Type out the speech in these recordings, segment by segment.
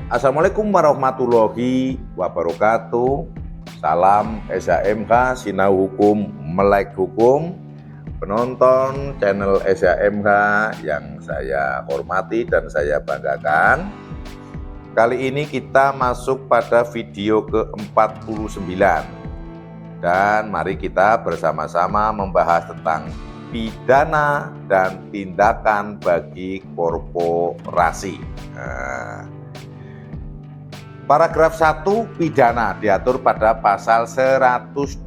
Assalamualaikum warahmatullahi wabarakatuh. Salam SHMH, Sinau Hukum, Melek Hukum. Penonton channel SHMH yang saya hormati dan saya banggakan. Kali ini kita masuk pada video ke-49. Dan mari kita bersama-sama membahas tentang pidana dan tindakan bagi korporasi. Paragraf 1 pidana diatur pada pasal 118.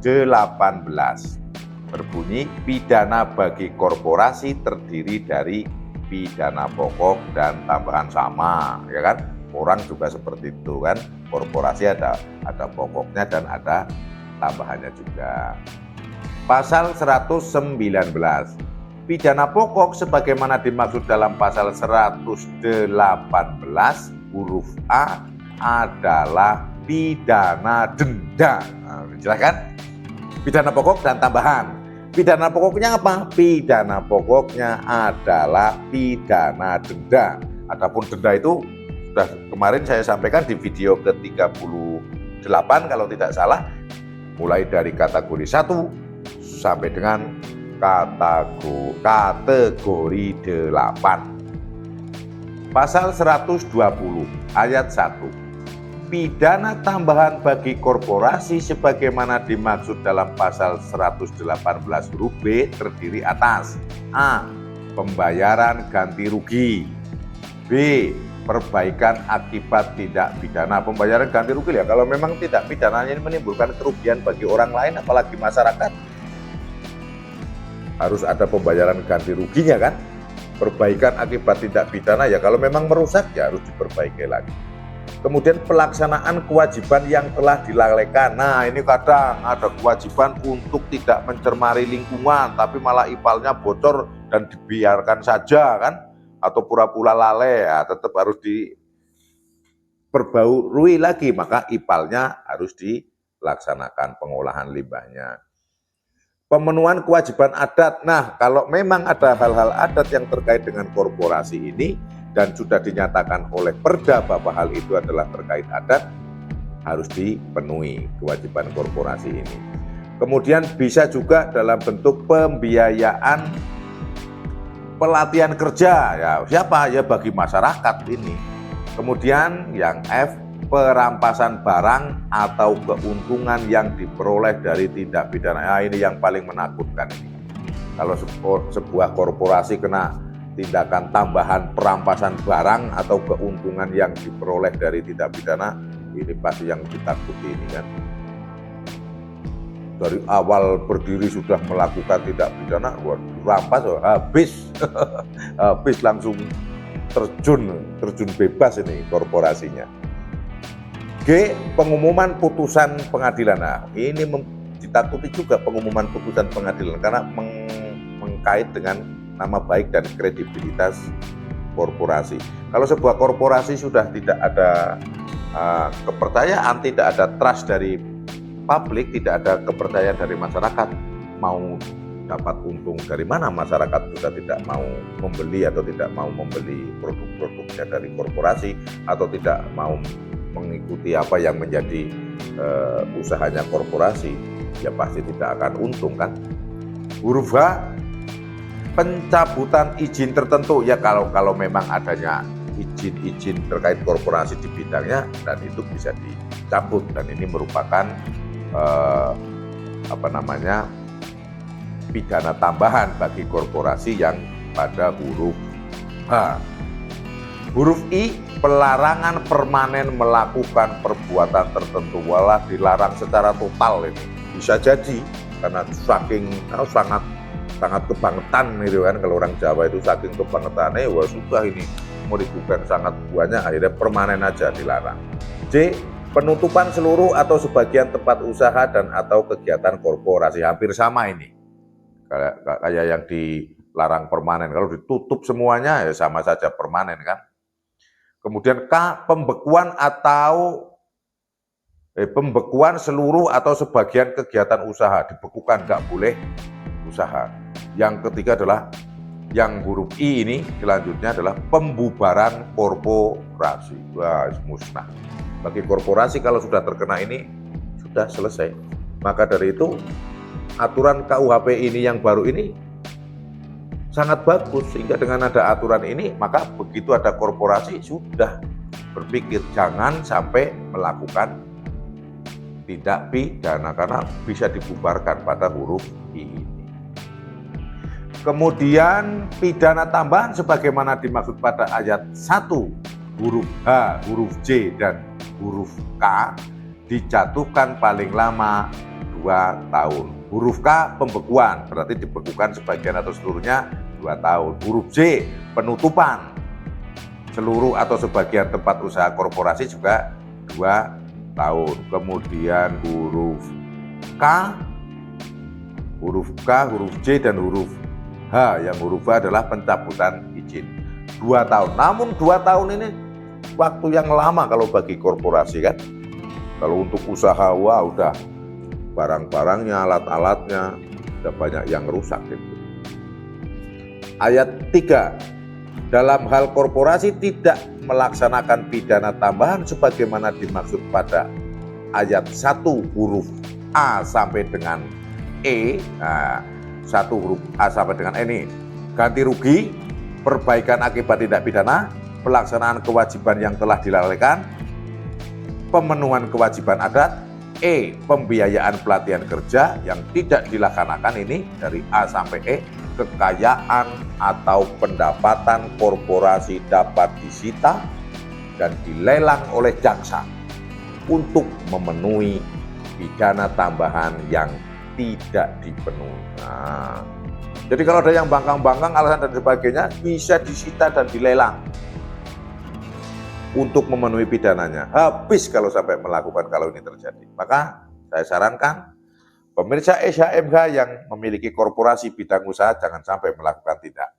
Berbunyi pidana bagi korporasi terdiri dari pidana pokok dan tambahan sama, ya kan? Orang juga seperti itu kan. Korporasi ada pokoknya dan ada tambahannya juga. Pasal 119. Pidana pokok sebagaimana dimaksud dalam pasal 118 huruf A adalah pidana denda. Silakan. Pidana pokok dan tambahan. Pidana pokoknya apa? Pidana pokoknya adalah pidana denda. Adapun denda itu sudah kemarin saya sampaikan di video ke-38 kalau tidak salah, mulai dari kategori 1 sampai dengan kategori 8. Pasal 120 ayat 1. Pidana tambahan bagi korporasi sebagaimana dimaksud dalam pasal 118 huruf B terdiri atas A. Pembayaran ganti rugi, B. Perbaikan akibat tindak pidana. Pembayaran ganti rugi ya kalau memang tindak pidananya ini menimbulkan kerugian bagi orang lain apalagi masyarakat, harus ada pembayaran ganti ruginya kan. Perbaikan akibat tindak pidana ya kalau memang merusak ya harus diperbaiki lagi. Kemudian pelaksanaan kewajiban yang telah dilalaikan. Nah ini kadang ada kewajiban untuk tidak mencemari lingkungan tapi malah ipalnya bocor dan dibiarkan saja kan, atau pura-pura lalai ya, tetap harus diperbarui lagi, maka ipalnya harus dilaksanakan pengolahan limbahnya. Pemenuhan kewajiban adat. Nah kalau memang ada hal-hal adat yang terkait dengan korporasi ini dan sudah dinyatakan oleh Perda bahwa hal itu adalah terkait adat, harus dipenuhi kewajiban korporasi ini. Kemudian bisa juga dalam bentuk pembiayaan pelatihan kerja, ya siapa? Ya bagi masyarakat ini. Kemudian yang F, perampasan barang atau keuntungan yang diperoleh dari tindak pidana. Nah, ini yang paling menakutkan ini. Kalau sebuah korporasi kena tindakan tambahan perampasan barang atau keuntungan yang diperoleh dari tindak pidana, ini pasti yang ditakuti ini kan. Dari awal berdiri sudah melakukan tindak pidana, rampas habis habis langsung terjun bebas ini korporasinya. G, pengumuman putusan pengadilan. Nah, ini ditakuti juga pengumuman putusan pengadilan karena mengkait dengan nama baik dan kredibilitas korporasi. Kalau sebuah korporasi sudah tidak ada kepercayaan, tidak ada trust dari publik, tidak ada kepercayaan dari masyarakat, mau dapat untung dari mana? Masyarakat sudah tidak mau membeli atau tidak mau membeli produk-produknya dari korporasi atau tidak mau mengikuti apa yang menjadi usahanya korporasi, ya pasti tidak akan untung kan. Huruf H, pencabutan izin tertentu. Ya kalau memang adanya izin terkait korporasi di bidangnya dan itu bisa dicabut, dan ini merupakan pidana tambahan bagi korporasi yang pada huruf H. Huruf I, pelarangan permanen melakukan perbuatan tertentu. Walah, dilarang secara total ini. Bisa jadi karena saking sangat kebangetan gitu kan, kalau orang Jawa itu saking kebangetannya, wah sudah ini meribukan sangat banyak, akhirnya permanen aja dilarang. C, penutupan seluruh atau sebagian tempat usaha dan atau kegiatan korporasi. Hampir sama ini kayak yang dilarang permanen. Kalau ditutup semuanya ya sama saja permanen kan. Kemudian K, pembekuan seluruh atau sebagian kegiatan usaha, dibekukan, nggak boleh usaha. Yang ketiga adalah Yang huruf I ini selanjutnya adalah pembubaran korporasi. Wah, musnah. Bagi korporasi kalau sudah terkena ini, sudah selesai. Maka dari itu, aturan KUHP ini yang baru ini sangat bagus. Sehingga dengan ada aturan ini, maka begitu ada korporasi, sudah berpikir jangan sampai melakukan tindak pidana karena bisa dibubarkan pada huruf I ini. Kemudian pidana tambahan sebagaimana dimaksud pada ayat 1 huruf H, huruf J, dan huruf K dijatuhkan paling lama 2 tahun. Huruf K pembekuan, berarti dibekukan sebagian atau seluruhnya 2 tahun. Huruf J penutupan, seluruh atau sebagian tempat usaha korporasi juga 2 tahun. Kemudian huruf K, huruf J, dan huruf H, yang huruf H adalah pencabutan izin 2 tahun. Namun 2 tahun ini waktu yang lama kalau bagi korporasi kan. Kalau untuk usaha, wah udah barang-barangnya, alat-alatnya, udah banyak yang rusak gitu. Ayat 3, dalam hal korporasi tidak melaksanakan pidana tambahan sebagaimana dimaksud pada ayat 1 huruf A sampai dengan E. Nah, 1 huruf A sampai dengan E ini ganti rugi, perbaikan akibat tindak pidana, pelaksanaan kewajiban yang telah dilalaikan, pemenuhan kewajiban adat, E, pembiayaan pelatihan kerja yang tidak dilaksanakan ini dari A sampai E, kekayaan atau pendapatan korporasi dapat disita dan dilelang oleh jaksa untuk memenuhi pidana tambahan yang tidak dipenuhi. Nah, jadi kalau ada yang bangkang-bangkang alasan dan sebagainya bisa disita dan dilelang untuk memenuhi pidananya. Habis kalau sampai melakukan kalau ini terjadi. Maka saya sarankan pemirsa SHMH yang memiliki korporasi bidang usaha jangan sampai melakukan tindak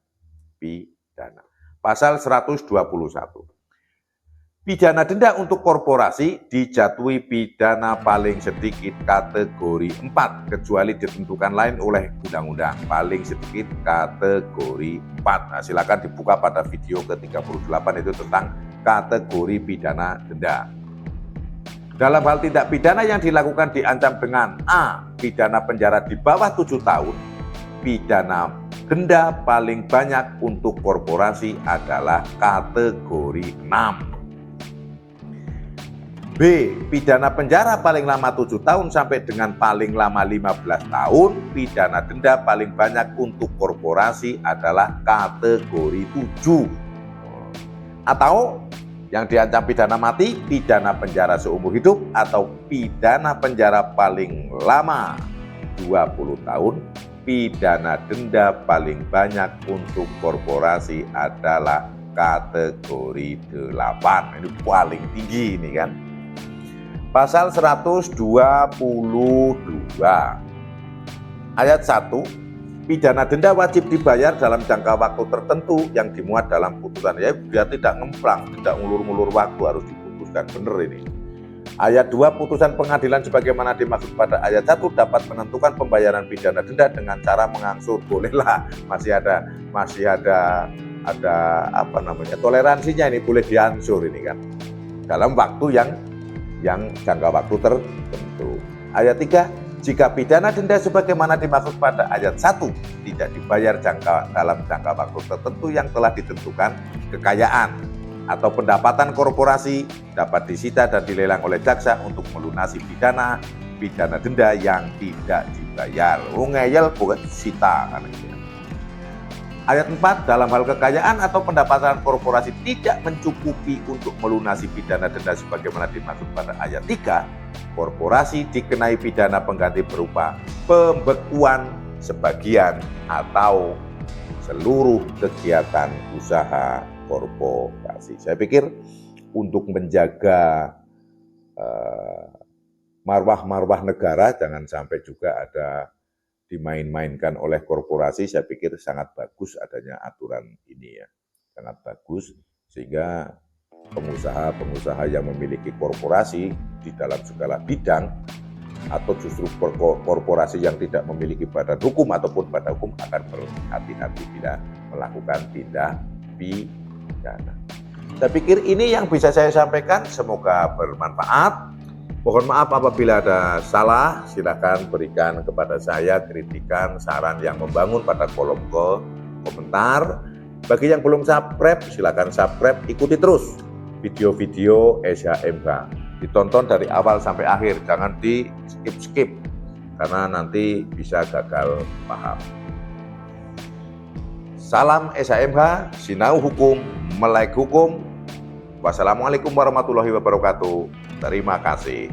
pidana. Pasal 121. Pidana denda untuk korporasi dijatuhi pidana paling sedikit kategori 4 kecuali ditentukan lain oleh undang-undang. Paling sedikit kategori 4. Nah, silakan dibuka pada video ke-38 itu tentang kategori pidana denda. Dalam hal tindak pidana yang dilakukan diancam dengan A, pidana penjara di bawah 7 tahun. Pidana denda paling banyak untuk korporasi adalah kategori 6. B, pidana penjara paling lama 7 tahun sampai dengan paling lama 15 tahun. Pidana denda paling banyak untuk korporasi adalah kategori 7. Atau yang diancam pidana mati, pidana penjara seumur hidup, atau pidana penjara paling lama 20 tahun. Pidana denda paling banyak untuk korporasi adalah kategori 8. Ini paling tinggi ini kan. Pasal 122 ayat 1, pidana denda wajib dibayar dalam jangka waktu tertentu yang dimuat dalam putusan. Ya, biar tidak ngemplang, tidak ngulur-ngulur waktu, harus diputuskan benar ini. Ayat 2, putusan pengadilan sebagaimana dimaksud pada ayat 1 dapat menentukan pembayaran pidana denda dengan cara mengangsur. Bolehlah, masih ada apa namanya, toleransinya ini, boleh diangsur ini kan. Dalam waktu yang jangka waktu tertentu. Ayat 3, jika pidana denda sebagaimana dimaksud pada ayat 1 tidak dibayar dalam jangka waktu tertentu yang telah ditentukan, kekayaan atau pendapatan korporasi dapat disita dan dilelang oleh jaksa untuk melunasi pidana denda yang tidak dibayar. Ngeyel bukan sita kan. Ayat 4, dalam hal kekayaan atau pendapatan korporasi tidak mencukupi untuk melunasi pidana denda sebagaimana dimaksud pada ayat 3, korporasi dikenai pidana pengganti berupa pembekuan sebagian atau seluruh kegiatan usaha korporasi. Saya pikir untuk menjaga marwah-marwah negara jangan sampai juga ada dimain-mainkan oleh korporasi. Saya pikir sangat bagus adanya aturan ini ya, sangat bagus, sehingga pengusaha-pengusaha yang memiliki korporasi di dalam segala bidang atau justru korporasi yang tidak memiliki badan hukum ataupun badan hukum akan berhati-hati bila melakukan tindak pidana. Saya pikir ini yang bisa saya sampaikan, semoga bermanfaat. Mohon maaf apabila ada salah, silakan berikan kepada saya kritikan, saran yang membangun pada kolom komentar. Bagi yang belum subscribe, silakan subscribe, ikuti terus video-video SHMH. Ditonton dari awal sampai akhir, jangan di skip-skip, karena nanti bisa gagal paham. Salam SHMH, sinau hukum, melek hukum. Wassalamualaikum warahmatullahi wabarakatuh. Terima kasih.